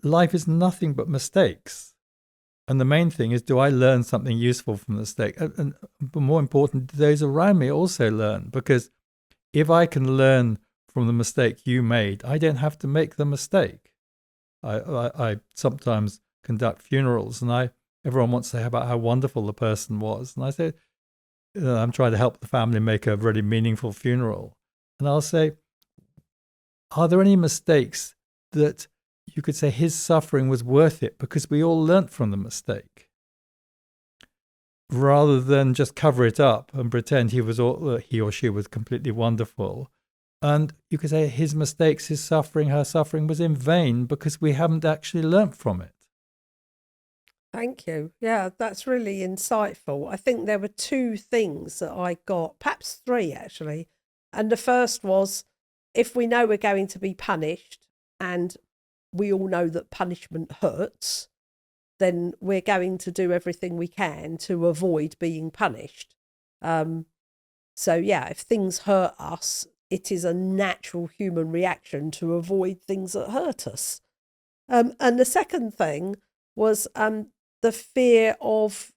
life is nothing but mistakes. And the main thing is, do I learn something useful from the mistake? And but more important, do those around me also learn? Because if I can learn from the mistake you made, I don't have to make the mistake. I sometimes conduct funerals, and everyone wants to say about how wonderful the person was. And I say, I'm trying to help the family make a really meaningful funeral. And I'll say, are there any mistakes that you could say his suffering was worth it because we all learnt from the mistake, rather than just cover it up and pretend he or she was completely wonderful? And you could say his mistakes, his suffering, her suffering was in vain because we haven't actually learnt from it. Thank you. Yeah, that's really insightful. I think there were two things that I got, perhaps three actually. And the first was, if we know we're going to be punished, and we all know that punishment hurts, then we're going to do everything we can to avoid being punished. So yeah, if things hurt us, it is a natural human reaction to avoid things that hurt us. And the second thing was the fear of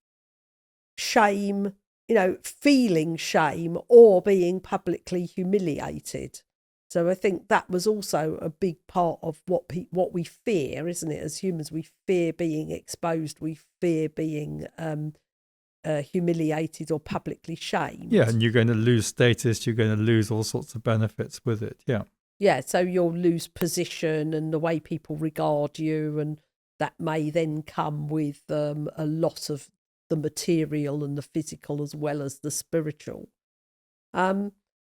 shame, feeling shame or being publicly humiliated. So I think that was also a big part of what we fear, isn't it? As humans, we fear being exposed. We fear being humiliated or publicly shamed. Yeah, and you're going to lose status. You're going to lose all sorts of benefits with it. Yeah. Yeah, so you'll lose position and the way people regard you, and that may then come with a loss of the material and the physical as well as the spiritual.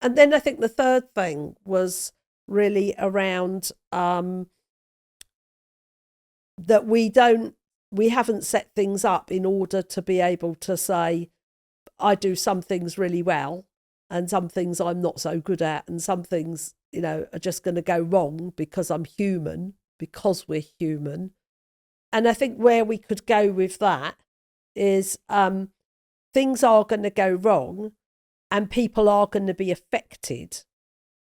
And then I think the third thing was really around that we haven't set things up in order to be able to say, I do some things really well and some things I'm not so good at, and some things, are just going to go wrong because I'm human, because we're human. And I think where we could go with that is things are going to go wrong and people are going to be affected.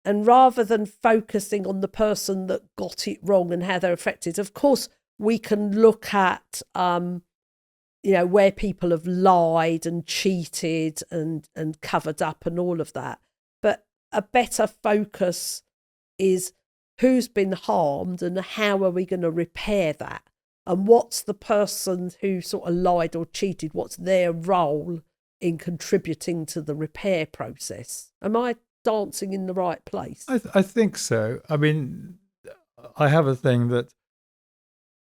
And rather than focusing on the person that got it wrong and how they're affected, of course, we can look at, where people have lied and cheated and covered up and all of that. But a better focus is who's been harmed and how are we going to repair that? And what's the person who sort of lied or cheated, what's their role in contributing to the repair process? Am I dancing in the right place? I think so. I mean, I have a thing that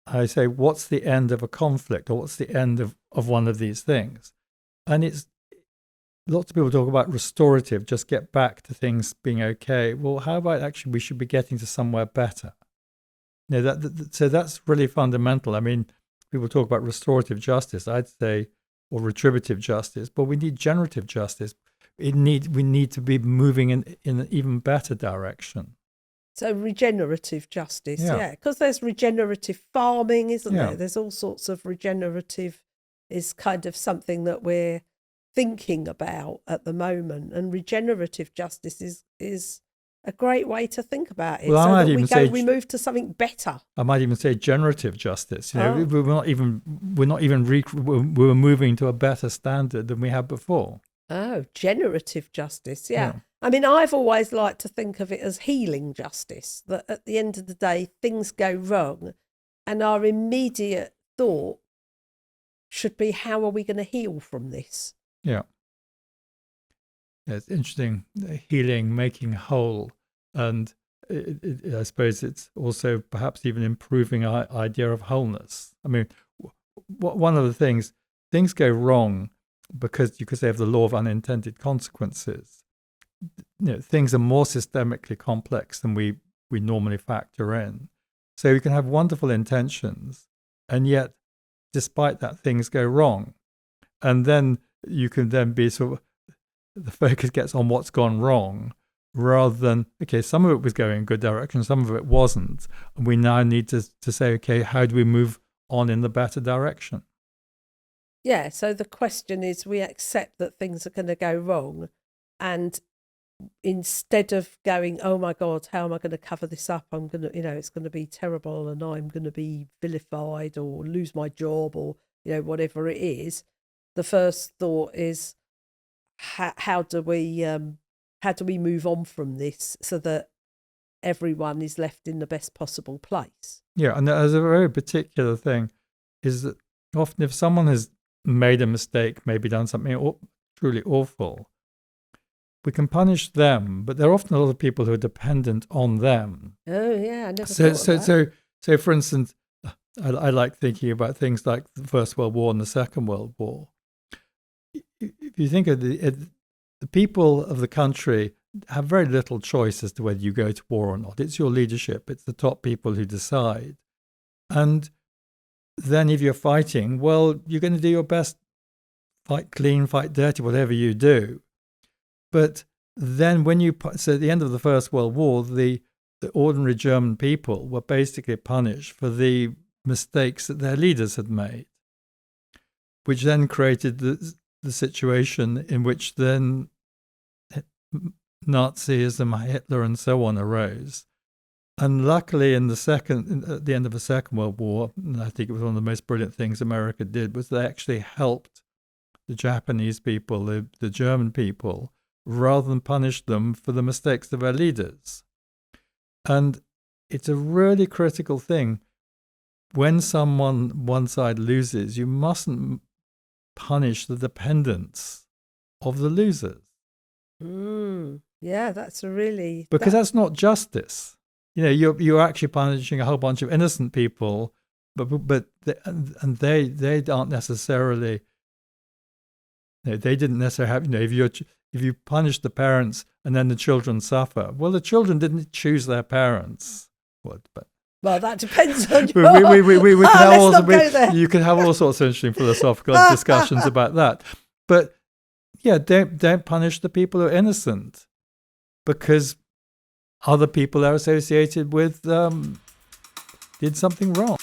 I say, what's the end of a conflict, or what's the end of one of these things? And it's, lots of people talk about restorative, just get back to things being okay. Well, how about actually we should be getting to somewhere better? So that's really fundamental. I mean, people talk about restorative justice, I'd say, or retributive justice, but we need generative justice. We need to be moving in an even better direction. So regenerative justice, yeah, because there's regenerative farming, isn't there? There's all sorts of regenerative is kind of something that we're thinking about at the moment, and regenerative justice is a great way to think about it. Well, so that we move to something better. I might even say generative justice. We're moving to a better standard than we had before. Oh, generative justice, yeah. I mean, I've always liked to think of it as healing justice, that at the end of the day, things go wrong and our immediate thought should be, how are we going to heal from this? Yeah. It's interesting, healing, making whole. And I suppose it's also perhaps even improving our idea of wholeness. I mean, one of the things go wrong because you could say of the law of unintended consequences. Things are more systemically complex than we normally factor in. So you can have wonderful intentions, and yet, despite that, things go wrong. And then you can then be sort of, the focus gets on what's gone wrong, rather than, okay, some of it was going in a good direction, some of it wasn't. And we now need to say, okay, how do we move on in the better direction? Yeah, so the question is, we accept that things are going to go wrong, and instead of going, oh my God, how am I going to cover this up? I'm going to, it's going to be terrible and I'm going to be vilified or lose my job or, whatever it is. The first thought is, how do we move on from this so that everyone is left in the best possible place? Yeah, and there's a very particular thing is that often if someone has made a mistake, maybe done something truly awful, we can punish them, but there are often a lot of people who are dependent on them. Oh, yeah, I never thought of that. So, for instance, I like thinking about things like the First World War and the Second World War. If you think of the people of the country have very little choice as to whether you go to war or not. It's your leadership. It's the top people who decide. And then if you're fighting, well, you're going to do your best, fight clean, fight dirty, whatever you do. But then so at the end of the First World War, the ordinary German people were basically punished for the mistakes that their leaders had made, which then created the situation in which then Nazism, Hitler, and so on arose. And luckily, at the end of the Second World War, and I think it was one of the most brilliant things America did, was they actually helped the Japanese people, the German people, rather than punish them for the mistakes of their leaders. And it's a really critical thing. When one side loses, you mustn't punish the dependents of the losers. Yeah, that's because that's not justice. You're actually punishing a whole bunch of innocent people, but they aren't necessarily. They didn't necessarily have. If you punish the parents and then the children suffer, well, the children didn't choose their parents. Well, that depends on you can have all sorts of interesting philosophical discussions about that. But yeah, don't punish the people who are innocent because other people they're associated with did something wrong.